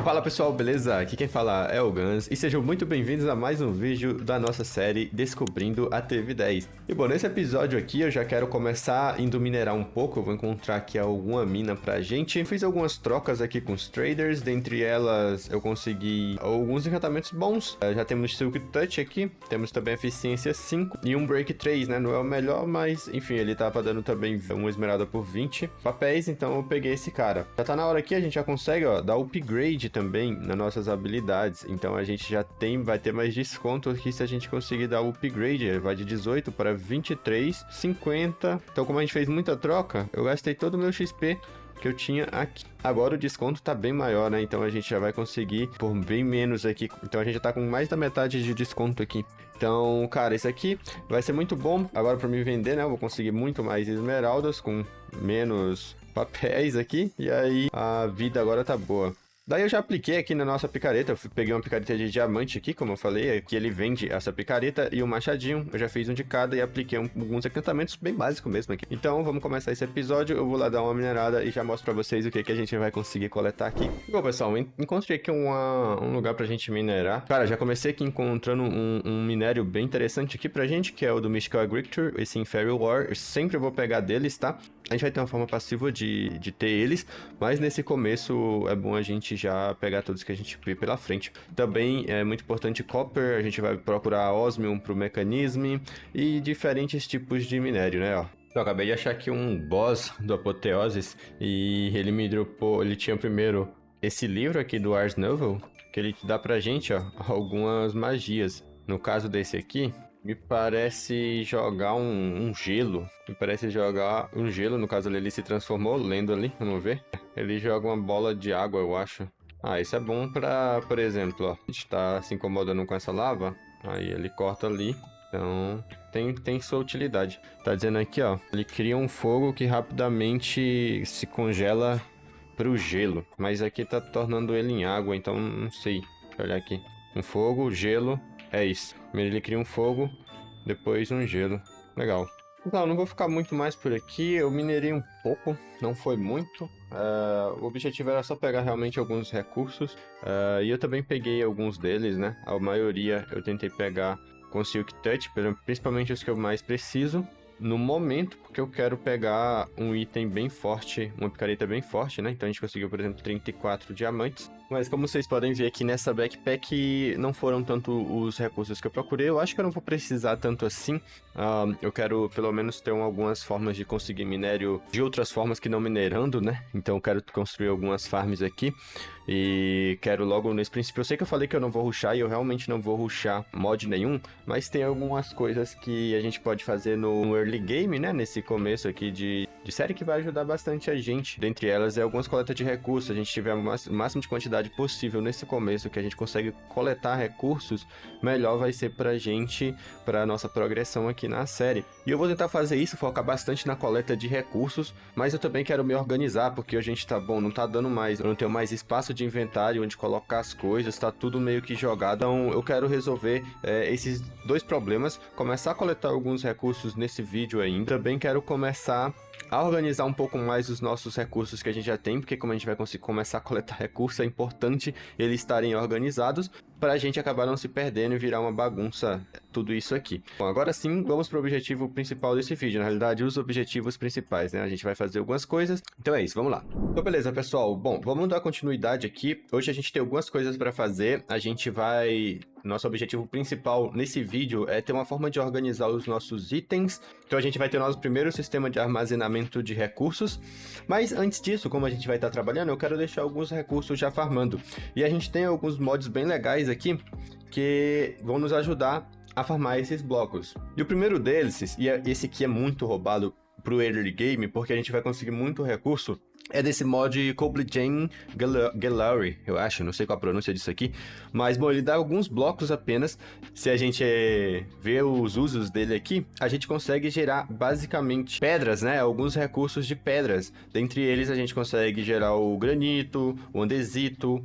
Fala pessoal, beleza? Aqui quem fala é o Gans e sejam muito bem-vindos a mais um vídeo da nossa série Descobrindo a TV10. E bom, nesse episódio aqui eu já quero começar indo minerar um pouco, eu vou encontrar aqui alguma mina pra gente. Fiz algumas trocas aqui com os traders, dentre elas eu consegui alguns encantamentos bons. Já temos Silk Touch aqui, temos também Eficiência 5 e um Break 3, né? Não é o melhor, mas enfim, ele tava dando também uma esmeralda por 20 papéis, então eu peguei esse cara. Já tá na hora aqui, a gente já consegue, ó, dar upgrade também nas nossas habilidades, então a gente já vai ter mais desconto aqui se a gente conseguir dar o upgrade. Ele vai de 18 para 23, 50. Então, como a gente fez muita troca, eu gastei todo o meu XP que eu tinha aqui. Agora o desconto tá bem maior, né? Então a gente já vai conseguir por bem menos aqui. Então a gente já tá com mais da metade de desconto aqui. Então, cara, esse aqui vai ser muito bom agora pra me vender, né? Eu vou conseguir muito mais esmeraldas com menos papéis aqui. E aí a vida agora tá boa. Daí eu já apliquei aqui na nossa picareta, eu peguei uma picareta de diamante aqui, como eu falei, aqui ele vende essa picareta e um machadinho, eu já fiz um de cada e apliquei alguns encantamentos bem básicos mesmo aqui. Então vamos começar esse episódio, eu vou lá dar uma minerada e já mostro pra vocês o que a gente vai conseguir coletar aqui. Bom pessoal, encontrei aqui um lugar pra gente minerar. Cara, já comecei aqui encontrando um minério bem interessante aqui pra gente, que é o do Mystical Agriculture, esse Inferior War, eu sempre vou pegar deles, tá? A gente vai ter uma forma passiva de ter eles, mas nesse começo é bom a gente já pegar todos que a gente vê pela frente. Também é muito importante Copper, a gente vai procurar Osmium pro Mechanism e diferentes tipos de minério, né, ó. Eu acabei de achar aqui um boss do Apoteoses e ele me dropou, ele tinha primeiro esse livro aqui do Ars Novel, que ele dá pra gente, ó, algumas magias. No caso desse aqui, me parece jogar um gelo. Me parece jogar um gelo. No caso, ele se transformou, lendo ali. Vamos ver. Ele joga uma bola de água, eu acho. Ah, isso é bom pra, por exemplo, ó. A gente tá se incomodando com essa lava. Aí ele corta ali. Então, tem sua utilidade. Tá dizendo aqui, ó. Ele cria um fogo que rapidamente se congela pro gelo. Mas aqui tá tornando ele em água, então não sei. Deixa eu olhar aqui. Um fogo, gelo. É isso. Primeiro ele cria um fogo, depois um gelo. Legal. Então, não vou ficar muito mais por aqui. Eu minerei um pouco, não foi muito. O objetivo era só pegar realmente alguns recursos. E eu também peguei alguns deles, né? A maioria eu tentei pegar com Silk Touch, principalmente os que eu mais preciso no momento, porque eu quero pegar um item bem forte, uma picareta bem forte, né? Então a gente conseguiu, por exemplo, 34 diamantes. Mas como vocês podem ver aqui nessa backpack, não foram tanto os recursos que eu procurei. Eu acho que eu não vou precisar tanto assim. Eu quero pelo menos ter algumas formas de conseguir minério de outras formas que não minerando, né? Então eu quero construir algumas farms aqui. E quero logo nesse princípio. Eu sei que eu falei que eu não vou rushar e eu realmente não vou rushar mod nenhum. Mas tem algumas coisas que a gente pode fazer no early game, né? Nesse começo aqui de série que vai ajudar bastante a gente. Dentre elas é algumas coletas de recursos. A gente tiver o máximo de quantidade possível nesse começo, que a gente consegue coletar recursos, melhor vai ser pra gente, pra nossa progressão aqui na série. E eu vou tentar fazer isso, focar bastante na coleta de recursos, mas eu também quero me organizar, porque a gente tá bom, não tá dando mais, eu não tenho mais espaço de inventário onde colocar as coisas, tá tudo meio que jogado. Então eu quero resolver esses dois problemas, começar a coletar alguns recursos nesse vídeo ainda. Também quero começar a organizar um pouco mais os nossos recursos que a gente já tem, porque como a gente vai conseguir começar a coletar recursos, é importante eles estarem organizados para a gente acabar não se perdendo e virar uma bagunça tudo isso aqui. Bom, agora sim, vamos para o objetivo principal desse vídeo, na realidade os objetivos principais, né? A gente vai fazer algumas coisas, então é isso, vamos lá. Então beleza, pessoal, bom, vamos dar continuidade aqui. Hoje a gente tem algumas coisas para fazer, a gente vai... Nosso objetivo principal nesse vídeo é ter uma forma de organizar os nossos itens. Então a gente vai ter o nosso primeiro sistema de armazenamento de recursos. Mas antes disso, como a gente vai estar trabalhando, eu quero deixar alguns recursos já farmando. E a gente tem alguns mods bem legais aqui que vão nos ajudar a farmar esses blocos. E o primeiro deles, e esse aqui é muito roubado pro early game, porque a gente vai conseguir muito recurso, é desse mod Cobblegen Gallery, eu acho, não sei qual a pronúncia disso aqui, mas bom, ele dá alguns blocos apenas. Se a gente ver os usos dele aqui, a gente consegue gerar basicamente pedras, né, alguns recursos de pedras. Dentre eles a gente consegue gerar o granito, o andesito,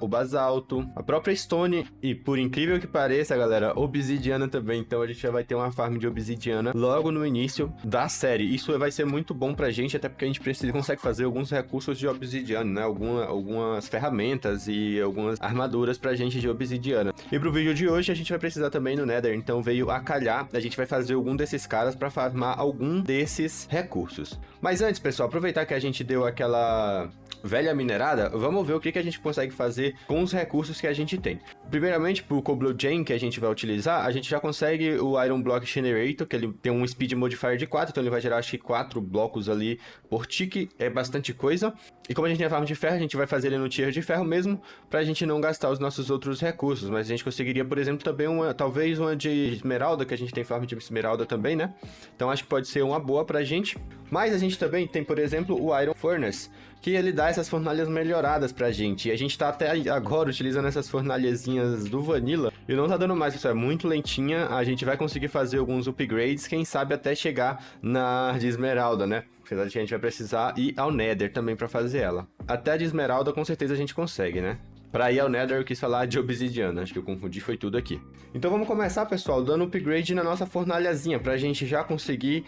o basalto, a própria stone e, por incrível que pareça, galera, obsidiana também. Então a gente já vai ter uma farm de obsidiana logo no início da série. Isso vai ser muito bom pra gente, até porque a gente consegue fazer alguns recursos de obsidiana, né? Algumas ferramentas e algumas armaduras pra gente de obsidiana. E pro vídeo de hoje a gente vai precisar também no Nether, então veio a calhar, a gente vai fazer algum desses caras pra farmar algum desses recursos. Mas antes, pessoal, aproveitar que a gente deu aquela velha minerada, vamos ver o que a gente consegue fazer com os recursos que a gente tem. Primeiramente, pro Cobblestone que a gente vai utilizar, a gente já consegue o Iron Block Generator, que ele tem um Speed Modifier de 4, então ele vai gerar acho que 4 blocos ali por tick, é bastante coisa. E como a gente tem a farm de ferro, a gente vai fazer ele no tier de ferro mesmo, pra gente não gastar os nossos outros recursos, mas a gente conseguiria, por exemplo, também talvez uma de esmeralda, que a gente tem farm de esmeralda também, né? Então acho que pode ser uma boa pra gente. Mas a gente também tem, por exemplo, o Iron Furnace, que ele dá essas fornalhas melhoradas pra gente. E a gente tá até agora utilizando essas fornalhazinhas do Vanilla, e não tá dando mais, pessoal, é muito lentinha. A gente vai conseguir fazer alguns upgrades, quem sabe até chegar na de esmeralda, né? Apesar de que a gente vai precisar ir ao Nether também pra fazer ela. Até a de esmeralda com certeza a gente consegue, né? Pra ir ao Nether eu quis falar de obsidiana, acho que eu confundi, foi tudo aqui. Então vamos começar, pessoal, dando upgrade na nossa fornalhazinha, pra gente já conseguir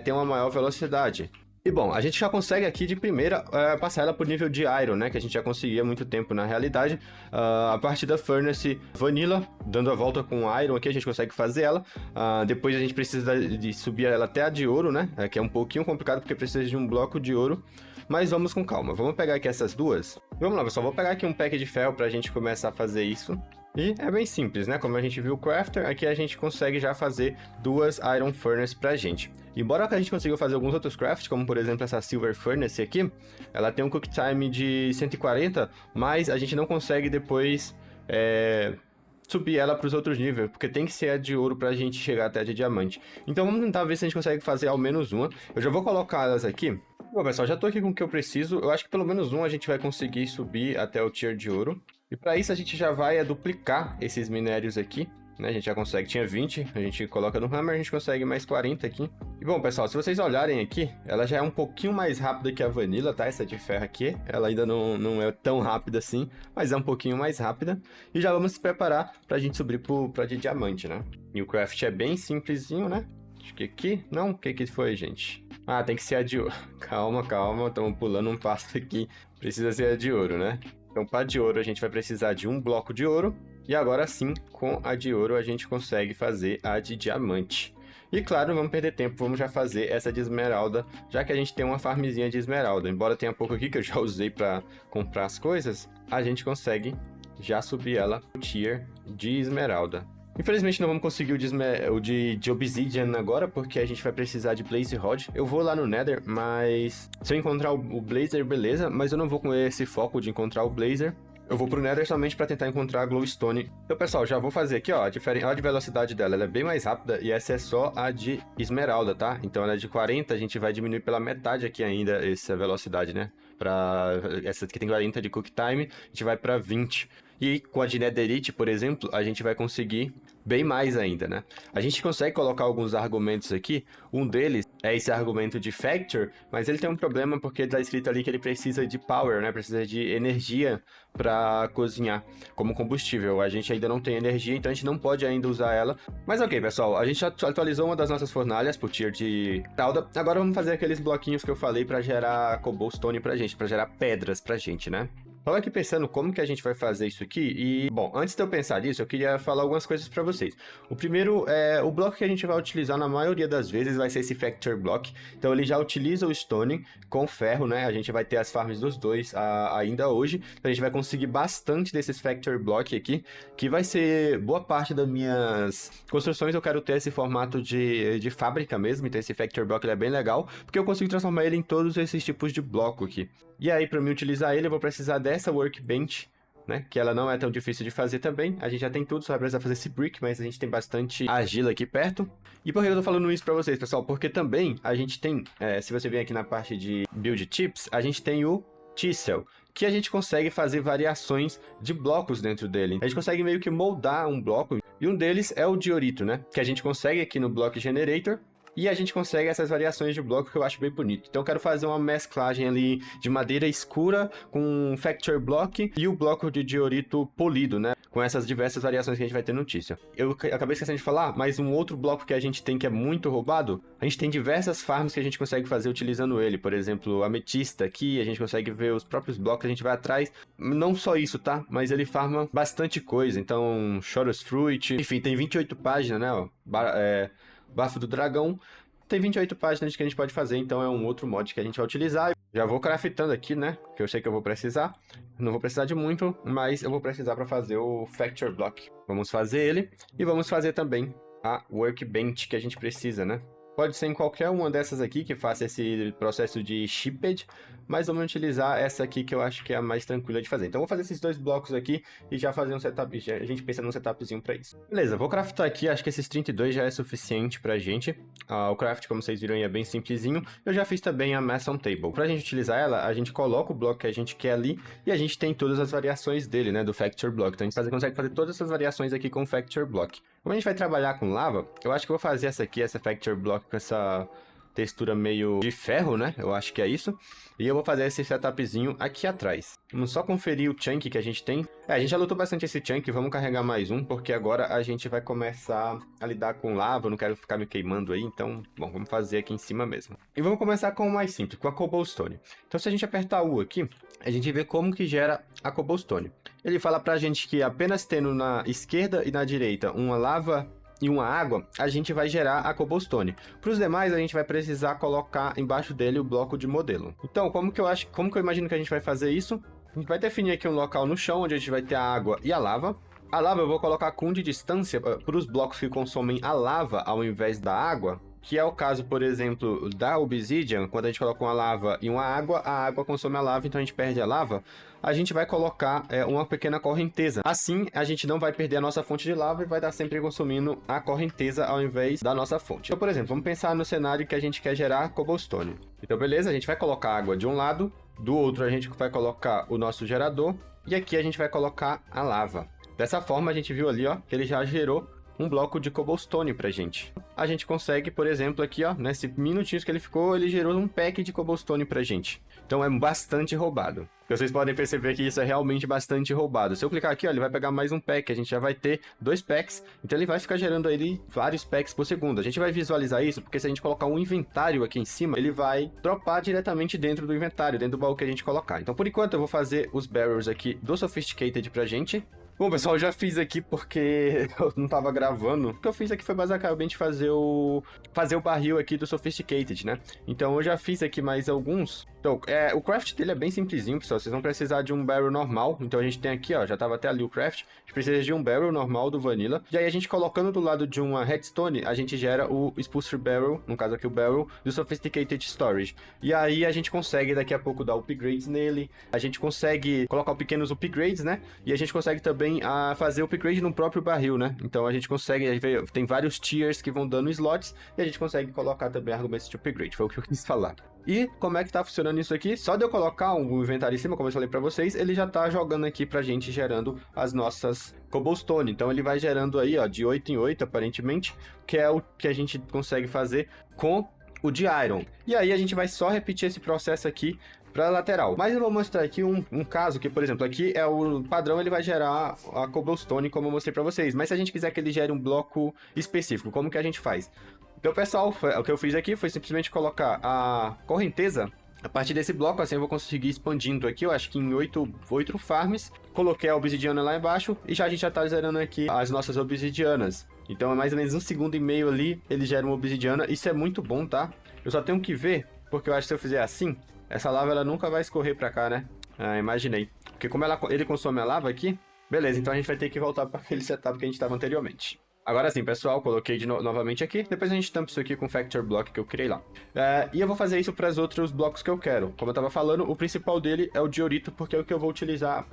ter uma maior velocidade. E bom, a gente já consegue aqui de primeira passar ela pro nível de Iron, né? Que a gente já conseguia há muito tempo na realidade. A partir da Furnace Vanilla, dando a volta com Iron aqui, a gente consegue fazer ela. Depois a gente precisa de subir ela até a de ouro, né? Que é um pouquinho complicado porque precisa de um bloco de ouro. Mas vamos com calma. Vamos pegar aqui essas duas. Vamos lá, pessoal. Vou pegar aqui um pack de ferro pra gente começar a fazer isso. E é bem simples, né? Como a gente viu o Crafter, aqui a gente consegue já fazer duas Iron Furnace pra gente. Embora que a gente consiga fazer alguns outros crafts, como por exemplo essa Silver Furnace aqui, ela tem um Cook Time de 140, mas a gente não consegue depois subir ela para os outros níveis, porque tem que ser a de ouro pra gente chegar até a de diamante. Então vamos tentar ver se a gente consegue fazer ao menos uma. Eu já vou colocar elas aqui. Bom, pessoal, já tô aqui com o que eu preciso. Eu acho que pelo menos um a gente vai conseguir subir até o tier de ouro. E para isso a gente já vai duplicar esses minérios aqui, né? A gente já consegue, tinha 20, a gente coloca no Hammer, a gente consegue mais 40 aqui. E bom, pessoal, se vocês olharem aqui, ela já é um pouquinho mais rápida que a Vanilla, tá? Essa de ferro aqui, ela ainda não é tão rápida assim, mas é um pouquinho mais rápida. E já vamos se preparar pra gente subir pra de diamante, né? E o craft é bem simplesinho, né? Acho que aqui, não, o que foi, gente? Ah, tem que ser a de ouro. Calma, calma, estamos pulando um passo aqui. Precisa ser a de ouro, né? Então, para de ouro, a gente vai precisar de um bloco de ouro. E agora sim, com a de ouro, a gente consegue fazer a de diamante. E claro, não vamos perder tempo, vamos já fazer essa de esmeralda, já que a gente tem uma farmzinha de esmeralda. Embora tenha pouco aqui que eu já usei para comprar as coisas, a gente consegue já subir ela no tier de esmeralda. Infelizmente não vamos conseguir o de Obsidian agora, porque a gente vai precisar de Blaze Rod. Eu vou lá no Nether, mas se eu encontrar o Blazer, beleza, mas eu não vou com esse foco de encontrar o Blazer. Eu vou pro Nether somente para tentar encontrar a Glowstone. Então, pessoal, já vou fazer aqui, ó, a de velocidade dela, ela é bem mais rápida e essa é só a de esmeralda, tá? Então ela é de 40, a gente vai diminuir pela metade aqui ainda essa velocidade, né? Essa aqui tem 40 de Cook Time, a gente vai para 20. E com a de Netherite, por exemplo, a gente vai conseguir bem mais ainda, né? A gente consegue colocar alguns argumentos aqui. Um deles é esse argumento de Factor, mas ele tem um problema porque tá escrito ali que ele precisa de power, né? Precisa de energia para cozinhar como combustível. A gente ainda não tem energia, então a gente não pode ainda usar ela. Mas ok, pessoal, a gente já atualizou uma das nossas fornalhas pro tier de Talda. Agora vamos fazer aqueles bloquinhos que eu falei para gerar cobblestone pra gente, para gerar pedras pra gente, né? Tava aqui pensando como que a gente vai fazer isso aqui e, bom, antes de eu pensar nisso, eu queria falar algumas coisas pra vocês. O primeiro é o bloco que a gente vai utilizar na maioria das vezes vai ser esse Factor Block. Então ele já utiliza o Stone com ferro, né? A gente vai ter as farms dos dois ainda hoje. Então a gente vai conseguir bastante desses Factor Block aqui, que vai ser boa parte das minhas construções. Eu quero ter esse formato de fábrica mesmo, então esse Factor Block ele é bem legal, porque eu consigo transformar ele em todos esses tipos de bloco aqui. E aí, para mim utilizar ele, eu vou precisar dessa Workbench, né? Que ela não é tão difícil de fazer também. A gente já tem tudo, só vai precisar fazer esse brick, mas a gente tem bastante argila aqui perto. E por que eu tô falando isso pra vocês, pessoal? Porque também a gente tem, se você vir aqui na parte de Build Tips, a gente tem o Chisel, que a gente consegue fazer variações de blocos dentro dele. A gente consegue meio que moldar um bloco, e um deles é o diorito, né? Que a gente consegue aqui no Block Generator, e a gente consegue essas variações de bloco que eu acho bem bonito. Então eu quero fazer uma mesclagem ali de madeira escura com Factor Block e o bloco de diorito polido, né? com essas diversas variações que a gente vai ter notícia. Eu acabei esquecendo de falar, mas um outro bloco que a gente tem que é muito roubado, a gente tem diversas farms que a gente consegue fazer utilizando ele. Por exemplo, ametista aqui, a gente consegue ver os próprios blocos, a gente vai atrás. Não só isso, tá? Mas ele farma bastante coisa. Então, Chorus Fruit, enfim, tem 28 páginas, né? Ó, Bafo do Dragão. Tem 28 páginas que a gente pode fazer, então é um outro mod que a gente vai utilizar. Já vou craftando aqui, né? Que eu sei que eu vou precisar. Não vou precisar de muito, mas eu vou precisar para fazer o Factor Block. Vamos fazer ele e vamos fazer também a Workbench que a gente precisa, né? Pode ser em qualquer uma dessas aqui que faça esse processo de shipped, mas vamos utilizar essa aqui que eu acho que é a mais tranquila de fazer. Então vou fazer esses dois blocos aqui e já fazer um setup, a gente pensa num setupzinho pra isso. Beleza, vou craftar aqui, acho que esses 32 já é suficiente pra gente. O craft, como vocês viram, é bem simplesinho. Eu já fiz também a Mason Table. Pra gente utilizar ela, a gente coloca o bloco que a gente quer ali e a gente tem todas as variações dele, né, do Factor Block. Então a gente consegue fazer todas essas variações aqui com o Factor Block. Como a gente vai trabalhar com lava, eu acho que eu vou fazer essa aqui, essa Factor Block com essa textura meio de ferro, né? Eu acho que é isso. E eu vou fazer esse setupzinho aqui atrás. Vamos só conferir o chunk que a gente tem. A gente já lutou bastante esse chunk, vamos carregar mais um, porque agora a gente vai começar a lidar com lava, eu não quero ficar me queimando aí, então, bom, vamos fazer aqui em cima mesmo. E vamos começar com o mais simples, com a Cobblestone. Então, se a gente apertar U aqui, a gente vê como que gera a Cobblestone. Ele fala pra gente que apenas tendo na esquerda e na direita uma lava e uma água, a gente vai gerar a Cobblestone. Para os demais, a gente vai precisar colocar embaixo dele o bloco de modelo. Então, como que eu imagino que a gente vai fazer isso? A gente vai definir aqui um local no chão, onde a gente vai ter a água e a lava. A lava eu vou colocar com de distância para os blocos que consomem a lava ao invés da água, que é o caso, por exemplo, da Obsidian. Quando a gente coloca uma lava e uma água, a água consome a lava, então a gente perde a lava. A gente vai colocar uma pequena correnteza. Assim, a gente não vai perder a nossa fonte de lava e vai estar sempre consumindo a correnteza ao invés da nossa fonte. Então, por exemplo, vamos pensar no cenário que a gente quer gerar Cobblestone. Então, beleza, a gente vai colocar água de um lado, do outro a gente vai colocar o nosso gerador, e aqui a gente vai colocar a lava. Dessa forma, a gente viu ali, ó, que ele já gerou um bloco de Cobblestone pra gente. A gente consegue, por exemplo, aqui, ó, nesse minutinho que ele ficou, ele gerou um pack de Cobblestone pra gente. Então é bastante roubado. Vocês podem perceber que isso é realmente bastante roubado. Se eu clicar aqui, ó, ele vai pegar mais um pack. A gente já vai ter 2 packs. Então ele vai ficar gerando aí vários packs por segundo. A gente vai visualizar isso porque se a gente colocar um inventário aqui em cima, ele vai dropar diretamente dentro do inventário, dentro do baú que a gente colocar. Então por enquanto eu vou fazer os barrels aqui do Sophisticated pra gente. Bom, pessoal, eu já fiz aqui porque eu não tava gravando. O que eu fiz aqui foi basicamente fazer o barril aqui do Sophisticated, né? Então eu já fiz aqui mais alguns. Então, o craft dele é bem simplesinho, pessoal. Vocês vão precisar de um barrel normal. Então a gente tem aqui, ó, já tava até ali o craft. A gente precisa de um barrel normal do Vanilla. E aí a gente colocando do lado de uma redstone, a gente gera o Expulsor Barrel, no caso aqui o barrel, do Sophisticated Storage. E aí a gente consegue daqui a pouco dar upgrades nele. A gente consegue colocar pequenos upgrades, né? E a gente consegue também fazer o upgrade no próprio barril, né? Então a gente consegue, tem vários tiers que vão dando slots. E a gente consegue colocar também argumentos de upgrade. Foi o que eu quis falar. E como é que tá funcionando isso aqui? Só de eu colocar um inventário em cima, como eu falei pra vocês, ele já tá jogando aqui pra gente, gerando as nossas Cobblestone. Então ele vai gerando aí, ó, de 8 em 8, aparentemente, que é o que a gente consegue fazer com o de Iron. E aí a gente vai só repetir esse processo aqui para lateral. Mas eu vou mostrar aqui um caso que, por exemplo, aqui é o padrão, ele vai gerar a Cobblestone, como eu mostrei para vocês. Mas se a gente quiser que ele gere um bloco específico, como que a gente faz? Então, pessoal, o que eu fiz aqui foi simplesmente colocar a correnteza a partir desse bloco, assim eu vou conseguir expandindo aqui, eu acho que em 8 farms. Coloquei a obsidiana lá embaixo e a gente já tá zerando aqui as nossas obsidianas. Então é mais ou menos 1,5 segundo ali, ele gera uma obsidiana. Isso é muito bom, tá? Eu só tenho que ver, porque eu acho que se eu fizer assim, essa lava ela nunca vai escorrer pra cá, né? Imaginei. Porque como ele consome a lava aqui, beleza, então a gente vai ter que voltar para aquele setup que a gente estava anteriormente. Agora sim, pessoal, coloquei novamente aqui. Depois a gente tampa isso aqui com o Factor Block que eu criei lá. E eu vou fazer isso para os outros blocos que eu quero. Como eu estava falando, o principal dele é o diorito, porque é o que eu vou utilizar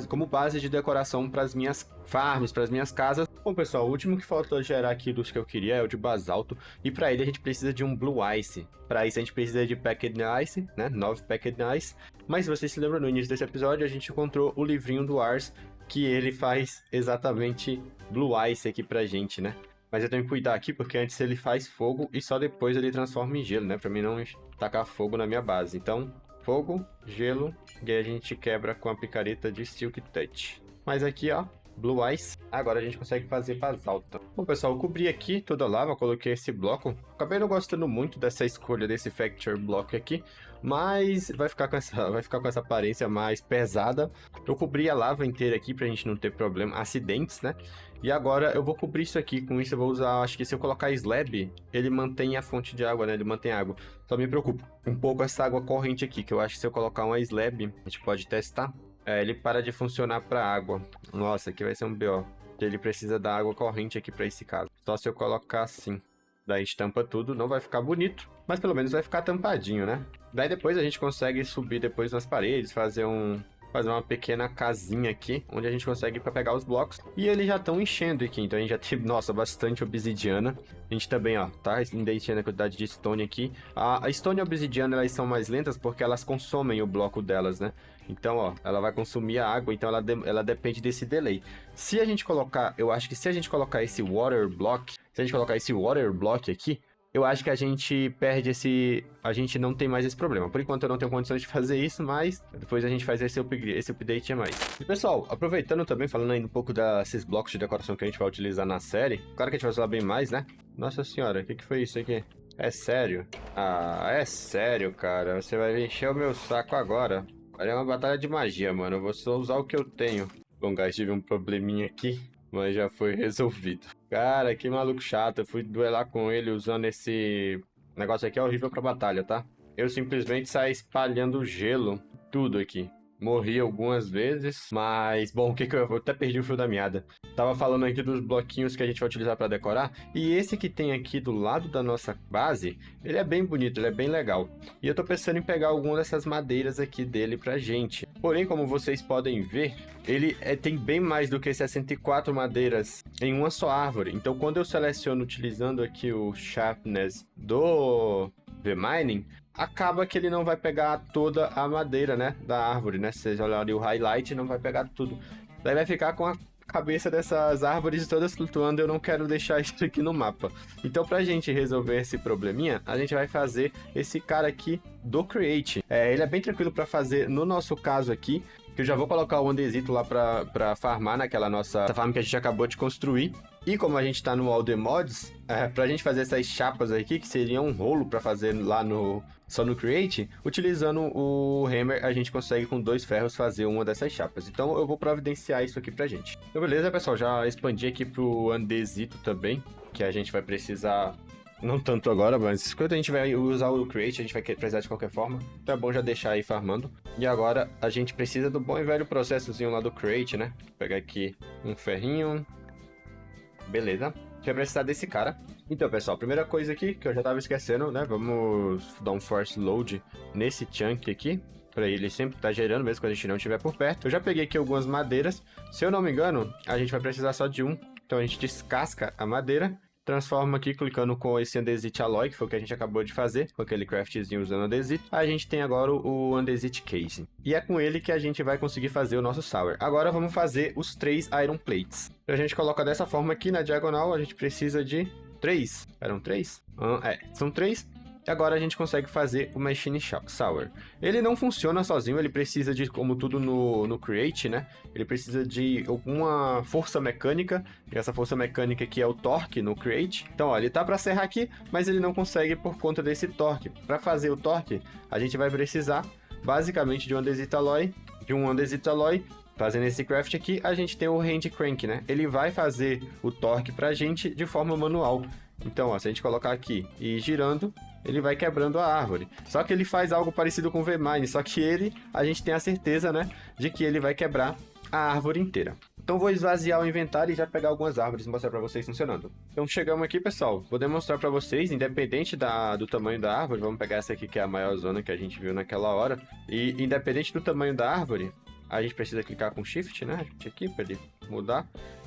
como base de decoração para as minhas farms, para as minhas casas. Bom, pessoal, o último que faltou gerar aqui dos que eu queria é o de basalto. E para ele a gente precisa de um Blue Ice. Para isso a gente precisa de Packed Ice, né? 9 Packed Ice. Mas se vocês se lembram, no início desse episódio a gente encontrou o livrinho do Ars, que ele faz exatamente Blue Ice aqui pra gente, né? Mas eu tenho que cuidar aqui, porque antes ele faz fogo e só depois ele transforma em gelo, né? Pra mim não tacar fogo na minha base. Então, fogo, gelo, e aí a gente quebra com a picareta de Silk Touch. Mas aqui, ó, Blue Ice. Agora a gente consegue fazer basalto. Bom, pessoal, eu cobri aqui toda a lava, coloquei esse bloco. Acabei não gostando muito dessa escolha desse Factory Block aqui, mas vai ficar com essa aparência mais pesada. Eu cobri a lava inteira aqui pra gente não ter problema, acidentes, né? E agora eu vou cobrir isso aqui. Com isso eu vou usar, acho que se eu colocar slab, ele mantém a fonte de água, né? Ele mantém água. Só me preocupa um pouco essa água corrente aqui, que eu acho que se eu colocar uma slab, a gente pode testar. Ele para de funcionar para água. Nossa, aqui vai ser um BO. Ele precisa da água corrente aqui para esse caso. Só se eu colocar assim. Daí estampa tudo, não vai ficar bonito, mas pelo menos vai ficar tampadinho, né? Daí depois a gente consegue subir depois nas paredes, fazer uma pequena casinha aqui, onde a gente consegue para pegar os blocos. E eles já estão enchendo aqui, então a gente já tem, nossa, bastante obsidiana. A gente também, ó, tá enchendo a quantidade de stone aqui. A stone e a obsidiana, elas são mais lentas porque elas consomem o bloco delas, né? Então, ó, ela vai consumir a água, então ela depende desse delay. Se a gente colocar, eu acho que se a gente colocar esse water block, aqui, eu acho que a gente perde a gente não tem mais esse problema. Por enquanto eu não tenho condições de fazer isso, mas depois a gente faz esse update a mais. E pessoal, aproveitando também, falando ainda um pouco desses blocos de decoração que a gente vai utilizar na série. Claro que a gente vai usar bem mais, né? Nossa senhora, o que foi isso aqui? É sério? Ah, é sério, cara. Você vai encher o meu saco agora. Olha, é uma batalha de magia, mano. Eu vou só usar o que eu tenho. Bom, guys, tive um probleminha aqui, mas já foi resolvido. Cara, que maluco chato. Eu fui duelar com ele usando esse negócio aqui. É horrível pra batalha, tá? Eu simplesmente saí espalhando gelo. Tudo aqui. Morri algumas vezes, mas... Bom, eu até perdi o fio da meada. Tava falando aqui dos bloquinhos que a gente vai utilizar para decorar. E esse que tem aqui do lado da nossa base, ele é bem bonito, ele é bem legal. E eu tô pensando em pegar alguma dessas madeiras aqui dele pra gente. Porém, como vocês podem ver, ele tem bem mais do que 64 madeiras em uma só árvore. Então, quando eu seleciono utilizando aqui o Sharpness do V-Mining, acaba que ele não vai pegar toda a madeira, né, da árvore, né? Se vocês olharem o highlight, não vai pegar tudo. Daí vai ficar com a cabeça dessas árvores todas flutuando. Eu não quero deixar isso aqui no mapa. Então, pra gente resolver esse probleminha, a gente vai fazer esse cara aqui do Create. Ele é bem tranquilo pra fazer no nosso caso aqui, que eu já vou colocar o andesito lá pra farmar naquela nossa farm que a gente acabou de construir. E como a gente tá no All the Mods, pra gente fazer essas chapas aqui, que seria um rolo pra fazer lá só no Create, utilizando o Hammer, a gente consegue com 2 ferros fazer uma dessas chapas. Então eu vou providenciar isso aqui pra gente. Então beleza, pessoal, já expandi aqui pro andesito também, que a gente vai precisar... Não tanto agora, mas quando a gente vai usar o Create, a gente vai precisar de qualquer forma. Então é bom já deixar aí farmando. E agora a gente precisa do bom e velho processozinho lá do Create, né? Vou pegar aqui um ferrinho. Beleza. A gente vai precisar desse cara. Então, pessoal, a primeira coisa aqui, que eu já tava esquecendo, né? Vamos dar um force load nesse chunk aqui, pra ele sempre estar gerando, mesmo quando a gente não estiver por perto. Eu já peguei aqui algumas madeiras. Se eu não me engano, a gente vai precisar só de um. Então a gente descasca a madeira, transforma aqui clicando com esse Andesite Alloy, que foi o que a gente acabou de fazer, com aquele craftzinho usando Andesite. A gente tem agora o Andesite Case. E é com ele que a gente vai conseguir fazer o nosso Sour. Agora vamos fazer os 3 Iron Plates. A gente coloca dessa forma aqui na diagonal, a gente precisa de 3. Eram 3? São 3. E agora a gente consegue fazer o Machine Sour. Ele não funciona sozinho, ele precisa de, como tudo no Create, né? Ele precisa de alguma força mecânica. E essa força mecânica aqui é o Torque no Create. Então, ó, ele tá para serrar aqui, mas ele não consegue por conta desse Torque. Para fazer o Torque, a gente vai precisar basicamente de um Andesite Alloy. Fazendo esse craft aqui, a gente tem o Hand Crank, né? Ele vai fazer o torque pra gente de forma manual. Então, ó, se a gente colocar aqui e ir girando, ele vai quebrando a árvore. Só que ele faz algo parecido com o V-Mine, só que a gente tem a certeza, né, de que ele vai quebrar a árvore inteira. Então vou esvaziar o inventário e já pegar algumas árvores e mostrar pra vocês funcionando. Então chegamos aqui, pessoal. Vou demonstrar pra vocês, independente do tamanho da árvore. Vamos pegar essa aqui que é a maior zona que a gente viu naquela hora. E independente do tamanho da árvore, a gente precisa clicar com Shift, né, aqui pra ele mudar.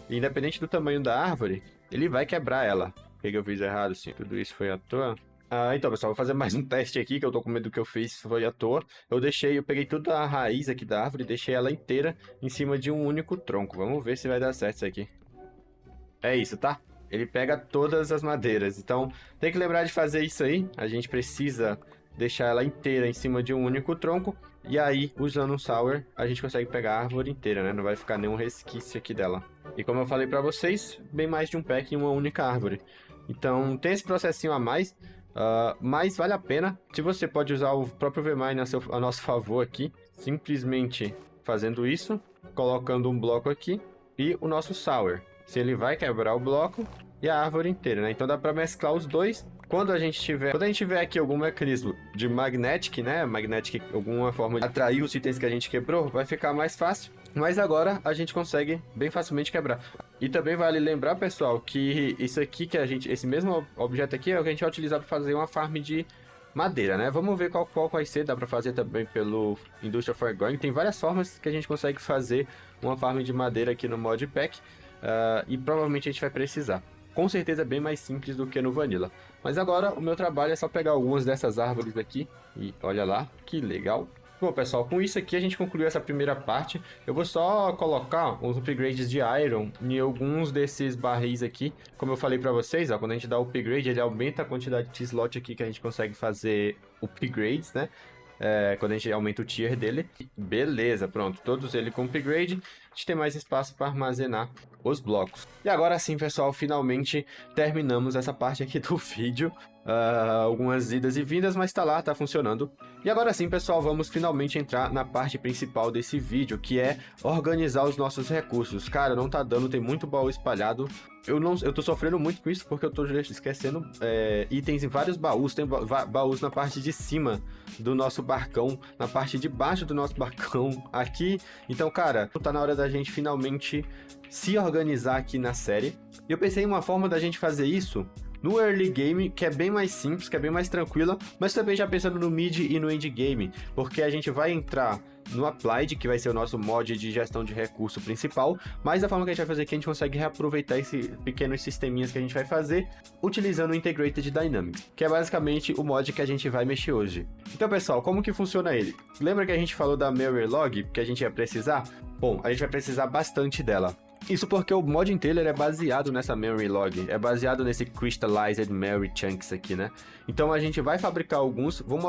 E independente do tamanho da árvore, ele vai quebrar ela. O que eu fiz errado, sim? Tudo isso foi à toa. Então, pessoal, vou fazer mais um teste aqui, que eu tô com medo do que eu fiz foi à toa. Eu peguei toda a raiz aqui da árvore e deixei ela inteira em cima de um único tronco. Vamos ver se vai dar certo isso aqui. É isso, tá? Ele pega todas as madeiras. Então, tem que lembrar de fazer isso aí. A gente precisa deixar ela inteira em cima de um único tronco. E aí, usando um Sour, a gente consegue pegar a árvore inteira, né? Não vai ficar nenhum resquício aqui dela. E como eu falei pra vocês, bem mais de um pack em uma única árvore. Então, tem esse processinho a mais, mas vale a pena. Se você pode usar o próprio VMine a nosso favor aqui, simplesmente fazendo isso, colocando um bloco aqui e o nosso Sour. Se ele vai quebrar o bloco e a árvore inteira, né? Então dá pra mesclar os dois. Quando a gente tiver aqui algum mecanismo de magnetic, né? Magnetic, alguma forma de atrair os itens que a gente quebrou, vai ficar mais fácil. Mas agora a gente consegue bem facilmente quebrar. E também vale lembrar, pessoal, que isso aqui esse mesmo objeto aqui é o que a gente vai utilizar para fazer uma farm de madeira, né? Vamos ver qual vai ser. Dá para fazer também pelo Industrial Foregoing. Tem várias formas que a gente consegue fazer uma farm de madeira aqui no Modpack. E provavelmente a gente vai precisar. Com certeza é bem mais simples do que no Vanilla. Mas agora o meu trabalho é só pegar algumas dessas árvores aqui. E olha lá, que legal. Bom, pessoal, com isso aqui a gente concluiu essa primeira parte. Eu vou só colocar uns upgrades de Iron em alguns desses barris aqui. Como eu falei pra vocês, ó, quando a gente dá o upgrade, ele aumenta a quantidade de slot aqui que a gente consegue fazer upgrades, né? Quando a gente aumenta o tier dele. Beleza, pronto. Todos eles com upgrade. A gente tem mais espaço para armazenar os blocos. E agora sim, pessoal, finalmente terminamos essa parte aqui do vídeo. Algumas idas e vindas, mas tá lá, tá funcionando. E agora sim, pessoal, vamos finalmente entrar na parte principal desse vídeo, que é organizar os nossos recursos. Cara, não tá dando, tem muito baú espalhado. Eu tô sofrendo muito com isso, porque eu tô esquecendo itens em vários baús. Tem baús na parte de cima do nosso barcão, na parte de baixo do nosso barcão, aqui. Então, cara, tá na hora da gente finalmente se organizar aqui na série. E eu pensei em uma forma da gente fazer isso no early game, que é bem mais simples, que é bem mais tranquila, mas também já pensando no mid e no end game, porque a gente vai entrar no Applied, que vai ser o nosso mod de gestão de recurso principal, mas da forma que a gente vai fazer aqui, a gente consegue reaproveitar esses pequenos sisteminhas que a gente vai fazer utilizando o Integrated Dynamics, que é basicamente o mod que a gente vai mexer hoje. Então, pessoal, como que funciona ele? Lembra que a gente falou da Memory Log, que a gente ia precisar? Bom, a gente vai precisar bastante dela. Isso porque o mod inteiro é baseado nessa Memory Log, é baseado nesse Crystallized Memory Chunks aqui, né? Então a gente vai fabricar alguns, vou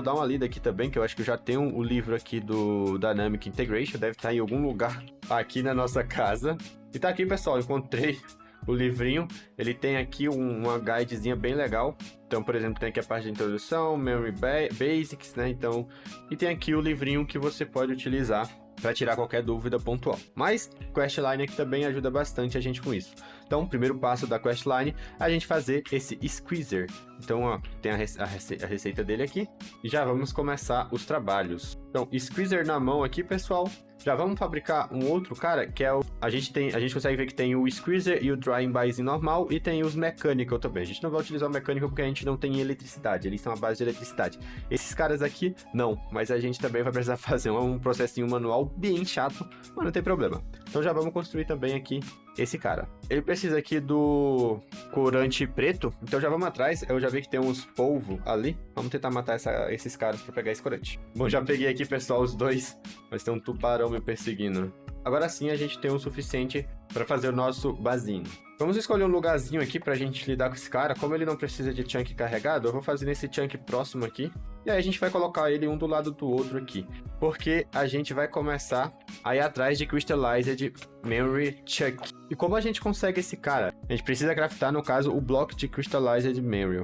dar uma lida aqui também, que eu acho que eu já tenho o livro aqui do Dynamic Integration, deve estar em algum lugar aqui na nossa casa. E tá aqui, pessoal, encontrei o livrinho, ele tem aqui uma guidezinha bem legal. Então, por exemplo, tem aqui a parte de introdução, Memory Basics, né? Então, e tem aqui o livrinho que você pode utilizar para tirar qualquer dúvida pontual. Mas Questline aqui também ajuda bastante a gente com isso. Então, o primeiro passo da Questline é a gente fazer esse Squeezer. Então, ó, tem a receita dele aqui e já vamos começar os trabalhos. Então, Squeezer na mão aqui, pessoal. Já vamos fabricar um outro cara, que é o... A gente consegue ver que tem o Squeezer e o Drying Base normal, e tem os Mechanical também. A gente não vai utilizar o Mechanical porque a gente não tem eletricidade, eles são a base de eletricidade. Esses caras aqui, não, mas a gente também vai precisar fazer um processinho manual bem chato, mas não tem problema. Então já vamos construir também aqui esse cara. Ele precisa aqui do corante preto, então já vamos atrás. Eu já vi que tem uns polvo ali. Vamos tentar matar esses caras para pegar esse corante. Bom, já peguei aqui, pessoal, os dois, mas tem um tubarão me perseguindo. Agora sim a gente tem o suficiente para fazer o nosso basinho. Vamos escolher um lugarzinho aqui pra gente lidar com esse cara. Como ele não precisa de chunk carregado, eu vou fazer nesse chunk próximo aqui. E aí a gente vai colocar ele um do lado do outro aqui. Porque a gente vai começar a ir atrás de Crystallized Memory Chunk. E como a gente consegue esse cara? A gente precisa craftar, no caso, o bloco de Crystallized Memory.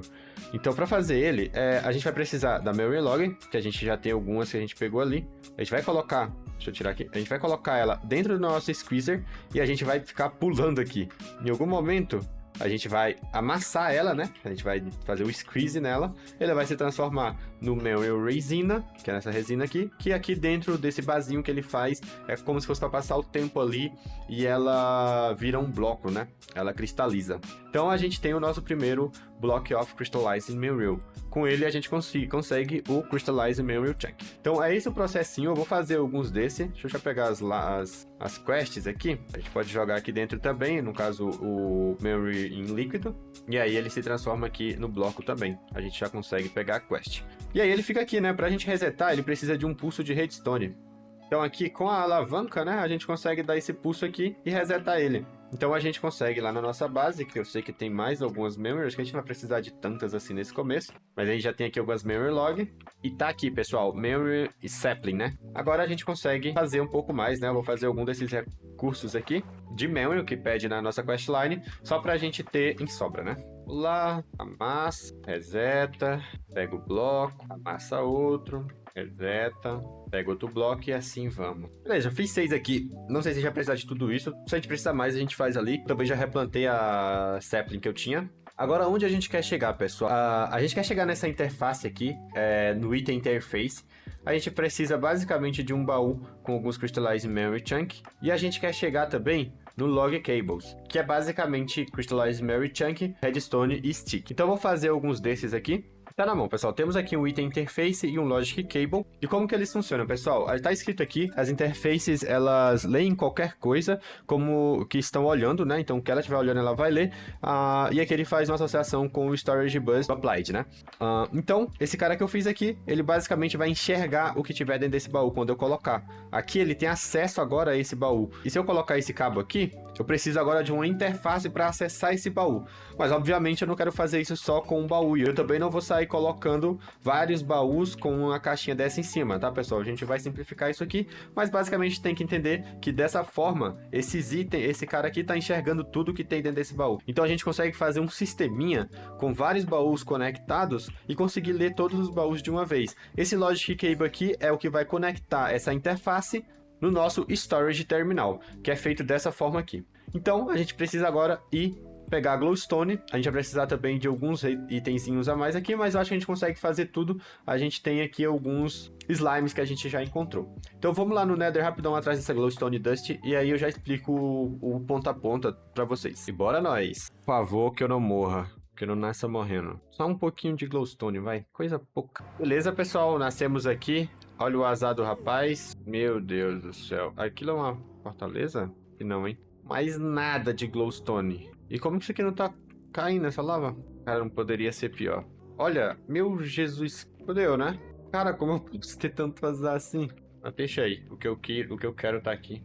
Então, para fazer ele, a gente vai precisar da Memory Log, que a gente já tem algumas que a gente pegou ali. A gente vai colocar... Deixa eu tirar aqui. A gente vai colocar ela dentro do nosso Squeezer e a gente vai ficar pulando aqui. Em algum momento, a gente vai amassar ela, né? A gente vai fazer o squeeze nela. Ela vai se transformar no Memory Resina, que é essa resina aqui. Que aqui dentro desse basinho que ele faz, é como se fosse para passar o tempo ali. E ela vira um bloco, né? Ela cristaliza. Então a gente tem o nosso primeiro Block of Crystallized Memory. Com ele a gente consegue o Crystallized Memory Chunk. Então é esse o processinho. Eu vou fazer alguns desses. Deixa eu já pegar as quests aqui. A gente pode jogar aqui dentro também. No caso, o Memory em líquido. E aí ele se transforma aqui no bloco também. A gente já consegue pegar a quest. E aí ele fica aqui, né? Pra gente resetar, ele precisa de um pulso de redstone. Então aqui com a alavanca, né, a gente consegue dar esse pulso aqui e resetar ele. Então a gente consegue lá na nossa base, que eu sei que tem mais algumas memories, que a gente não vai precisar de tantas assim nesse começo, mas a gente já tem aqui algumas memory log, e tá aqui, pessoal, memory e sapling, né? Agora a gente consegue fazer um pouco mais, né? Eu vou fazer algum desses recursos aqui de memory, que pede na nossa questline, só pra gente ter em sobra, né? Lá, amassa, reseta, pega o bloco, amassa outro, reseta, pega outro bloco e assim vamos. Beleza, eu fiz 6 aqui. Não sei se já precisar de tudo isso. Se a gente precisar mais, a gente faz ali. Também já replantei a sapling que eu tinha. Agora, onde a gente quer chegar, pessoal? A gente quer chegar nessa interface aqui, no item interface. A gente precisa basicamente de um baú com alguns Crystallized Memory Chunk. E a gente quer chegar também no Log Cables, que é basicamente Crystallized Memory Chunk, Redstone e Stick. Então, eu vou fazer alguns desses aqui. Tá na mão, pessoal. Temos aqui um item interface e um logic cable. E como que eles funcionam, pessoal? Tá escrito aqui, as interfaces, elas leem qualquer coisa como que estão olhando, né? Então, o que ela estiver olhando, ela vai ler. E aqui ele faz uma associação com o storage bus applied, né? Então, esse cara que eu fiz aqui, ele basicamente vai enxergar o que tiver dentro desse baú quando eu colocar. Aqui ele tem acesso agora a esse baú. E se eu colocar esse cabo aqui, eu preciso agora de uma interface para acessar esse baú. Mas, obviamente, eu não quero fazer isso só com um baú. E eu também não vou sair colocando vários baús com uma caixinha dessa em cima, tá, pessoal? A gente vai simplificar isso aqui, mas basicamente tem que entender que dessa forma, esses itens, esse cara aqui tá enxergando tudo que tem dentro desse baú. Então a gente consegue fazer um sisteminha com vários baús conectados e conseguir ler todos os baús de uma vez. Esse Logic Cable aqui é o que vai conectar essa interface no nosso Storage Terminal, que é feito dessa forma aqui. Então a gente precisa agora ir pegar a glowstone. A gente vai precisar também de alguns itenzinhos a mais aqui, mas eu acho que a gente consegue fazer tudo. A gente tem aqui alguns slimes que a gente já encontrou. Então vamos lá no Nether rapidão atrás dessa glowstone dust e aí eu já explico o ponto a ponta pra vocês. E bora nós. Por favor, que eu não morra. Que eu não nasça morrendo. Só um pouquinho de glowstone, vai. Coisa pouca. Beleza, pessoal. Nascemos aqui. Olha o azar do rapaz. Meu Deus do céu. Aquilo é uma fortaleza? E não, hein? Mais nada de glowstone. E como que isso aqui não tá caindo nessa lava? Cara, não poderia ser pior. Olha, meu Jesus. Fodeu, né? Cara, como eu posso ter tanto azar assim? Mas deixa aí. O que eu quero tá aqui.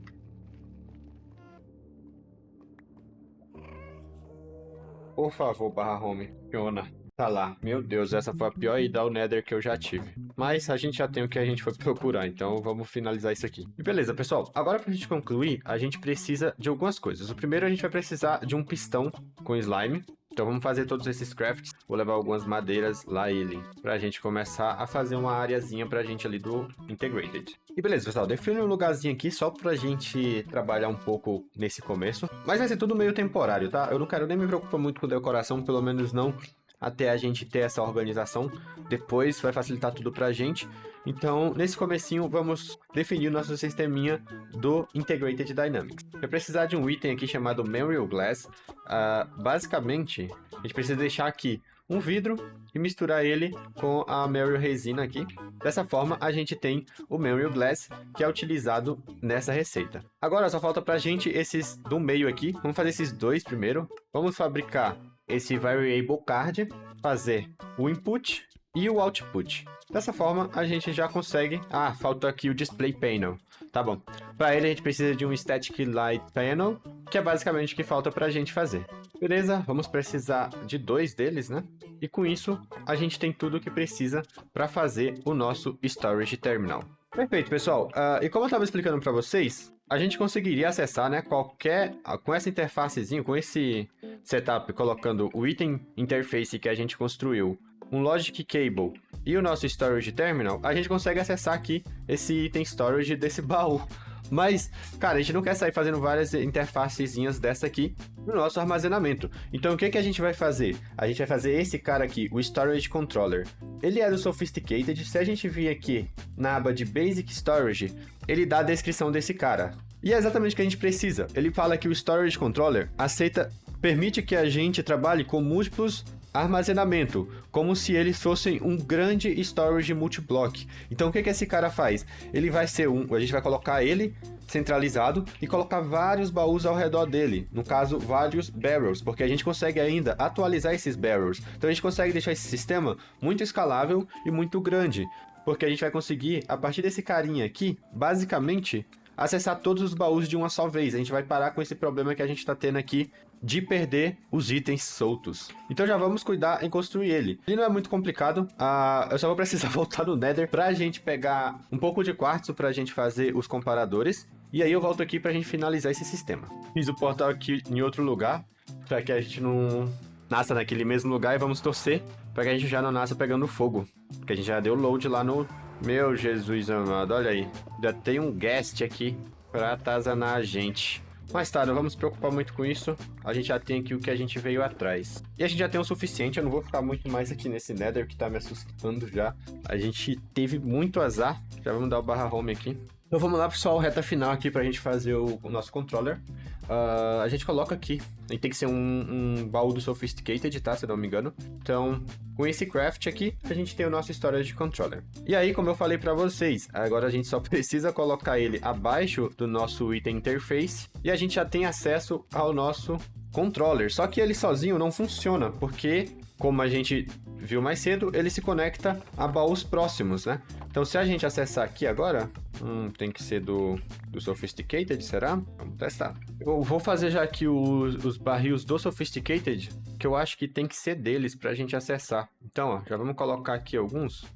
Por favor, barra home. Fiona. Tá lá. Meu Deus, essa foi a pior ida ao Nether que eu já tive. Mas a gente já tem o que a gente foi procurar, então vamos finalizar isso aqui. E beleza, pessoal. Agora pra gente concluir, a gente precisa de algumas coisas. O primeiro, a gente vai precisar de um pistão com slime. Então vamos fazer todos esses crafts. Vou levar algumas madeiras lá ele, pra gente começar a fazer uma areazinha pra gente ali do Integrated. E beleza, pessoal, define um lugarzinho aqui só pra gente trabalhar um pouco nesse começo. Mas vai ser tudo meio temporário, tá? Eu não quero nem me preocupar muito com decoração, pelo menos não até a gente ter essa organização. Depois vai facilitar tudo pra gente. Então, nesse comecinho, vamos definir o nosso sisteminha do Integrated Dynamics. Vai precisar de um item aqui chamado Memory Glass. Basicamente, a gente precisa deixar aqui um vidro e misturar ele com a Memory Resina aqui. Dessa forma, a gente tem o Memory Glass, que é utilizado nessa receita. Agora, só falta pra gente esses do meio aqui. Vamos fazer esses dois primeiro. Vamos fabricar esse Variable Card, fazer o Input e o Output. Dessa forma, a gente já consegue... falta aqui o Display Panel. Tá bom. Para ele, a gente precisa de um Static Light Panel, que é basicamente o que falta para a gente fazer. Beleza, vamos precisar de 2 deles, né? E com isso, a gente tem tudo o que precisa para fazer o nosso Storage Terminal. Perfeito, pessoal. E como eu estava explicando para vocês, a gente conseguiria acessar, né, com essa interfacezinho, com esse setup, colocando o item interface que a gente construiu, um Logic Cable e o nosso Storage Terminal, a gente consegue acessar aqui esse item storage desse baú. Mas, cara, a gente não quer sair fazendo várias interfacezinhas dessa aqui no nosso armazenamento. Então, o que a gente vai fazer? A gente vai fazer esse cara aqui, o Storage Controller. Ele é do Sophisticated. Se a gente vir aqui na aba de Basic Storage, ele dá a descrição desse cara. E é exatamente o que a gente precisa. Ele fala que o Storage Controller permite que a gente trabalhe com múltiplos armazenamento, como se eles fossem um grande storage multiblock. Então o que esse cara faz? Ele vai ser a gente vai colocar ele centralizado e colocar vários baús ao redor dele, no caso vários barrels, porque a gente consegue ainda atualizar esses barrels. Então a gente consegue deixar esse sistema muito escalável e muito grande. porque a gente vai conseguir, a partir desse carinha aqui, basicamente, acessar todos os baús de uma só vez. A gente vai parar com esse problema que a gente tá tendo aqui de perder os itens soltos. Então já vamos cuidar em construir ele. Ele não é muito complicado, eu só vou precisar voltar no Nether pra gente pegar um pouco de quartzo pra gente fazer os comparadores. E aí eu volto aqui pra gente finalizar esse sistema. Fiz o portal aqui em outro lugar, pra que a gente não nasça naquele mesmo lugar, e vamos torcer pra que a gente já não nasça pegando fogo. Porque a gente já deu load lá no... Meu Jesus amado, olha aí. Já tem um guest aqui pra atazanar a gente. Mas tá, não vamos nos preocupar muito com isso. A gente já tem aqui o que a gente veio atrás. E a gente já tem o suficiente, eu não vou ficar muito mais aqui nesse Nether que tá me assustando já. A gente teve muito azar. Já vamos dar o barra home aqui. Então vamos lá, pessoal, reta final aqui pra gente fazer o nosso controller. A gente coloca aqui. A gente tem que ser um baú do Sophisticated, tá? Se eu não me engano. Então, com esse craft aqui, a gente tem o nosso storage controller. E aí, como eu falei pra vocês, agora a gente só precisa colocar ele abaixo do nosso item interface. E a gente já tem acesso ao nosso controller. Só que ele sozinho não funciona, porque, como a gente viu mais cedo, ele se conecta a baús próximos, né? Então, se a gente acessar aqui agora... tem que ser do Sophisticated, será? Vamos testar. Eu vou fazer já aqui os barris do Sophisticated, que eu acho que tem que ser deles pra gente acessar. Então, ó, já vamos colocar aqui alguns.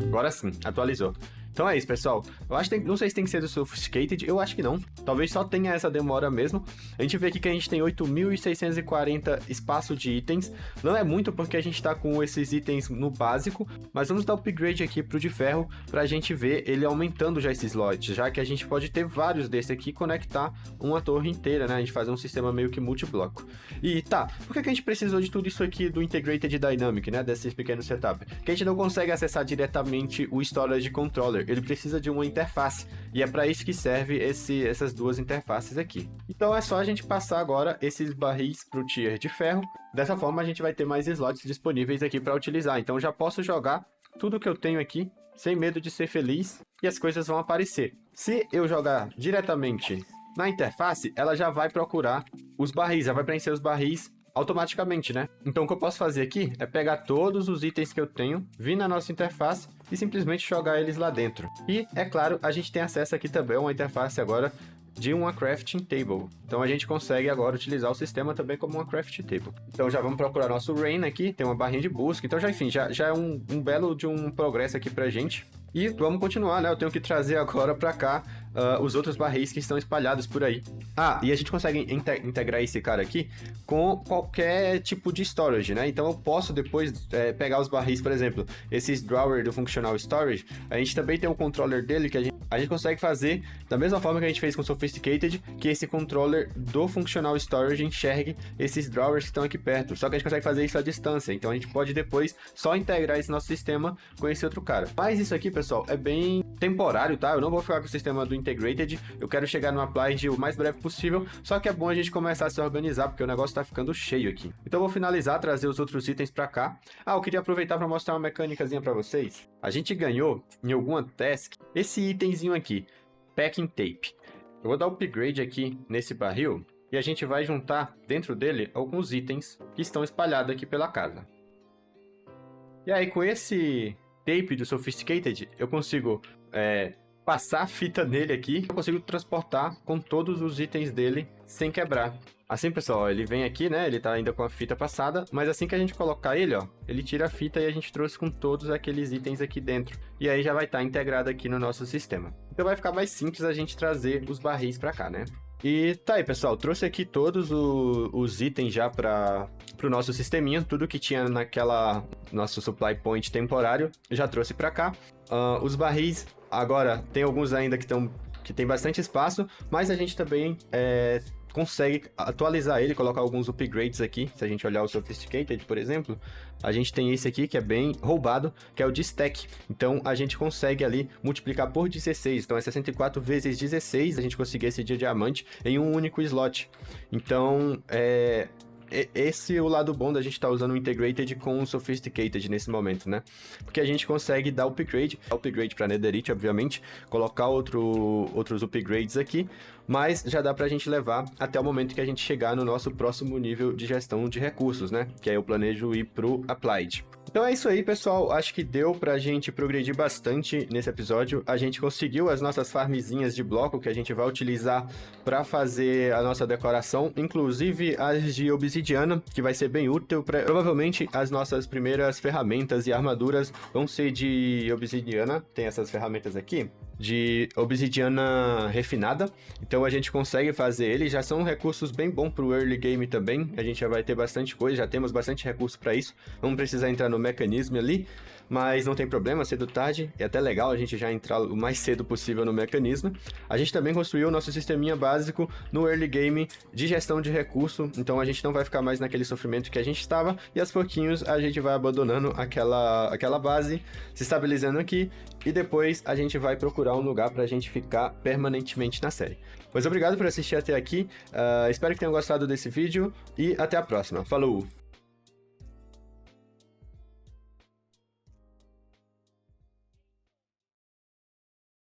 Agora sim, atualizou. Então é isso, pessoal. Eu acho que não sei se tem que ser do Sophisticated, eu acho que não. Talvez só tenha essa demora mesmo. A gente vê aqui que a gente tem 8.640 espaço de itens. Não é muito porque a gente tá com esses itens no básico, mas vamos dar upgrade aqui pro de ferro pra gente ver ele aumentando já esses slots, já que a gente pode ter vários desse aqui e conectar uma torre inteira, né? A gente fazer um sistema meio que multibloco. E tá, por que a gente precisou de tudo isso aqui do Integrated Dynamic, né? Desse pequeno setup? Que a gente não consegue acessar diretamente o Storage Controller. Ele precisa de uma interface, e é para isso que serve essas duas interfaces aqui. Então é só a gente passar agora esses barris para o tier de ferro. Dessa forma a gente vai ter mais slots disponíveis aqui para utilizar. Então eu já posso jogar tudo que eu tenho aqui, sem medo de ser feliz, e as coisas vão aparecer. Se eu jogar diretamente na interface, ela já vai procurar os barris, já vai preencher os barris automaticamente, né? Então o que eu posso fazer aqui é pegar todos os itens que eu tenho, vir na nossa interface e simplesmente jogar eles lá dentro. E, é claro, a gente tem acesso aqui também a uma interface agora de uma crafting table. Então a gente consegue agora utilizar o sistema também como uma crafting table. Então já vamos procurar nosso rain aqui, tem uma barrinha de busca. Então já, enfim, já é um belo de um progresso aqui pra gente. E vamos continuar, né? Eu tenho que trazer agora pra cá os outros barris que estão espalhados por aí. Ah, e a gente consegue integrar esse cara aqui com qualquer tipo de storage, né? Então eu posso depois pegar os barris, por exemplo, esses drawer do Functional Storage. A gente também tem um controller dele que a gente consegue fazer da mesma forma que a gente fez com o Sophisticated, que esse controller do Functional Storage enxergue esses drawers que estão aqui perto. Só que a gente consegue fazer isso à distância. Então a gente pode depois só integrar esse nosso sistema com esse outro cara. Mas isso aqui, pessoal, é bem temporário, tá? Eu não vou ficar com o sistema do Integrated. Eu quero chegar no Applied o mais breve possível. Só que é bom a gente começar a se organizar, porque o negócio tá ficando cheio aqui. Então eu vou finalizar, trazer os outros itens pra cá. Ah, eu queria aproveitar para mostrar uma mecânicazinha pra vocês. A gente ganhou em alguma task esse itemzinho aqui, Packing Tape. Eu vou dar upgrade aqui nesse barril e a gente vai juntar dentro dele alguns itens que estão espalhados aqui pela casa. E aí com esse tape do Sophisticated, eu consigo passar a fita nele aqui, eu consigo transportar com todos os itens dele sem quebrar. Assim, pessoal, ó, ele vem aqui, né, ele tá ainda com a fita passada, mas assim que a gente colocar ele, ó, ele tira a fita e a gente trouxe com todos aqueles itens aqui dentro. E aí já vai estar integrado aqui no nosso sistema. Então vai ficar mais simples a gente trazer os barris pra cá, né? E tá aí, pessoal, trouxe aqui todos os itens já para o nosso sisteminha, tudo que tinha naquela nosso supply point temporário, já trouxe para cá. Os barris, agora, tem alguns ainda que tem bastante espaço, mas a gente também consegue atualizar ele, colocar alguns upgrades aqui. Se a gente olhar o Sophisticated, por exemplo, a gente tem esse aqui que é bem roubado, que é o de stack. Então a gente consegue ali multiplicar por 16, então é 64 vezes 16, a gente conseguir esse dia diamante em um único slot. Então esse é o lado bom da gente estar usando o Integrated com o Sophisticated nesse momento, né? Porque a gente consegue dar upgrade para Netherite, obviamente, colocar outros upgrades aqui, mas já dá pra gente levar até o momento que a gente chegar no nosso próximo nível de gestão de recursos, né? Que aí eu planejo ir pro Applied. Então é isso aí, pessoal. Acho que deu pra gente progredir bastante nesse episódio. A gente conseguiu as nossas farmzinhas de bloco que a gente vai utilizar para fazer a nossa decoração, inclusive as de obsidiana, que vai ser bem útil. Provavelmente as nossas primeiras ferramentas e armaduras vão ser de obsidiana. Tem essas ferramentas aqui de obsidiana refinada, então a gente consegue fazer ele, já são recursos bem bons pro early game também, a gente já vai ter bastante coisa, já temos bastante recurso para isso, vamos precisar entrar no mecanismo ali, mas não tem problema, cedo ou tarde, é até legal a gente já entrar o mais cedo possível no mecanismo. A gente também construiu o nosso sisteminha básico no early game de gestão de recurso, então a gente não vai ficar mais naquele sofrimento que a gente estava, e aos pouquinhos a gente vai abandonando aquela base, se estabilizando aqui, e depois a gente vai procurar um lugar pra gente ficar permanentemente na série. Pois obrigado por assistir até aqui, espero que tenham gostado desse vídeo, e até a próxima. Falou!